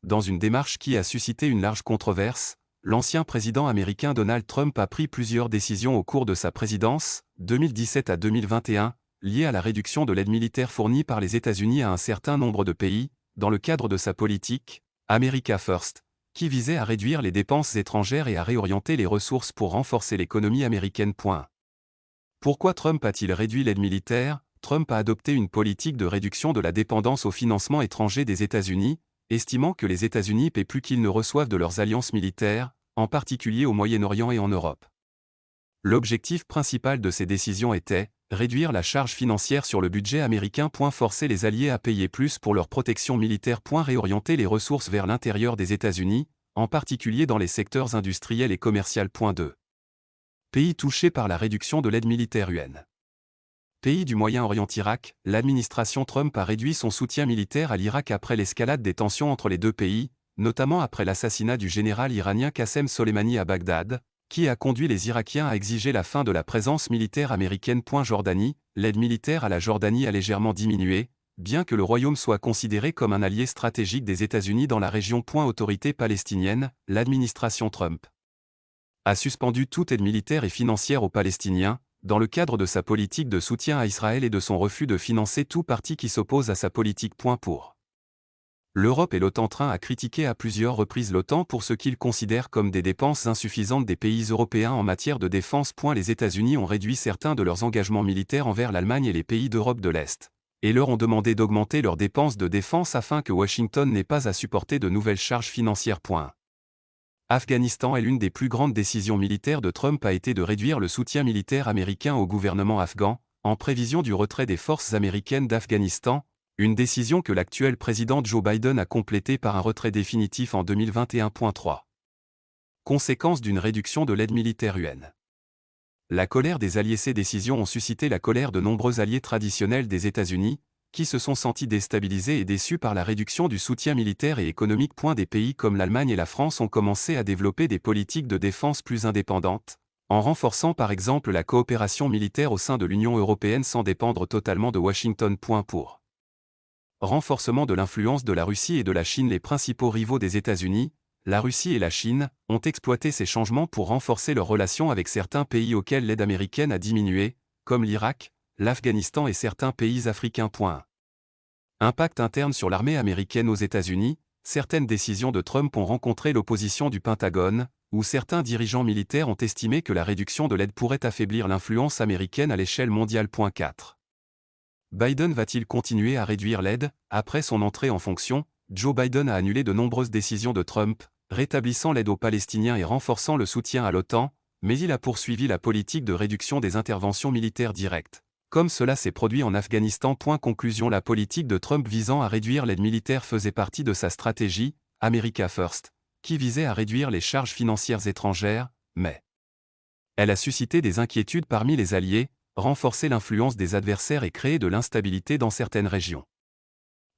Dans une démarche qui a suscité une large controverse, l'ancien président américain Donald Trump a pris plusieurs décisions au cours de sa présidence, 2017 à 2021, liées à la réduction de l'aide militaire fournie par les États-Unis à un certain nombre de pays, dans le cadre de sa politique « America First », qui visait à réduire les dépenses étrangères et à réorienter les ressources pour renforcer l'économie américaine. Pourquoi Trump a-t-il réduit l'aide militaire? Trump a adopté une politique de réduction de la dépendance au financement étranger des États-Unis, estimant que les États-Unis paient plus qu'ils ne reçoivent de leurs alliances militaires, en particulier au Moyen-Orient et en Europe. L'objectif principal de ces décisions était réduire la charge financière sur le budget américain. Forcer les alliés à payer plus pour leur protection militaire. Réorienter les ressources vers l'intérieur des États-Unis, en particulier dans les secteurs industriels et commerciaux. 2. Pays touchés par la réduction de l'aide militaire UN. Pays du Moyen-Orient. Irak, l'administration Trump a réduit son soutien militaire à l'Irak après l'escalade des tensions entre les deux pays, notamment après l'assassinat du général iranien Qassem Soleimani à Bagdad, qui a conduit les Irakiens à exiger la fin de la présence militaire américaine. Jordanie, l'aide militaire à la Jordanie a légèrement diminué, bien que le royaume soit considéré comme un allié stratégique des États-Unis dans la région. Autorité palestinienne, l'administration Trump a suspendu toute aide militaire et financière aux Palestiniens, dans le cadre de sa politique de soutien à Israël et de son refus de financer tout parti qui s'oppose à sa politique. Pour l'Europe et l'OTAN. A critiqué à plusieurs reprises l'OTAN pour ce qu'il considère comme des dépenses insuffisantes des pays européens en matière de défense. Les États-Unis ont réduit certains de leurs engagements militaires envers l'Allemagne et les pays d'Europe de l'Est, et leur ont demandé d'augmenter leurs dépenses de défense afin que Washington n'ait pas à supporter de nouvelles charges financières. Afghanistan est l'une des plus grandes décisions militaires de Trump a été de réduire le soutien militaire américain au gouvernement afghan, en prévision du retrait des forces américaines d'Afghanistan, une décision que l'actuel président Joe Biden a complétée par un retrait définitif en 2021. 3. Conséquence d'une réduction de l'aide militaire UN. La colère des alliés. Ces décisions ont suscité la colère de nombreux alliés traditionnels des États-Unis, qui se sont sentis déstabilisés et déçus par la réduction du soutien militaire et économique. Des pays comme l'Allemagne et la France ont commencé à développer des politiques de défense plus indépendantes, en renforçant par exemple la coopération militaire au sein de l'Union européenne sans dépendre totalement de Washington. Pour renforcement de l'influence de la Russie et de la Chine. Les principaux rivaux des États-Unis, la Russie et la Chine, ont exploité ces changements pour renforcer leurs relations avec certains pays auxquels l'aide américaine a diminué, comme l'Irak, l'Afghanistan et certains pays africains. Impact interne sur l'armée américaine aux États-Unis. Certaines décisions de Trump ont rencontré l'opposition du Pentagone, où certains dirigeants militaires ont estimé que la réduction de l'aide pourrait affaiblir l'influence américaine à l'échelle mondiale. 4. Biden va-t-il continuer à réduire l'aide? Après son entrée en fonction, Joe Biden a annulé de nombreuses décisions de Trump, rétablissant l'aide aux Palestiniens et renforçant le soutien à l'OTAN, mais il a poursuivi la politique de réduction des interventions militaires directes, comme cela s'est produit en Afghanistan. Conclusion. La politique de Trump visant à réduire l'aide militaire faisait partie de sa stratégie « America First », qui visait à réduire les charges financières étrangères, mais elle a suscité des inquiétudes parmi les alliés, renforcé l'influence des adversaires et créé de l'instabilité dans certaines régions.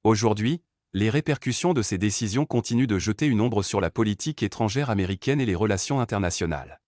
Aujourd'hui, les répercussions de ces décisions continuent de jeter une ombre sur la politique étrangère américaine et les relations internationales.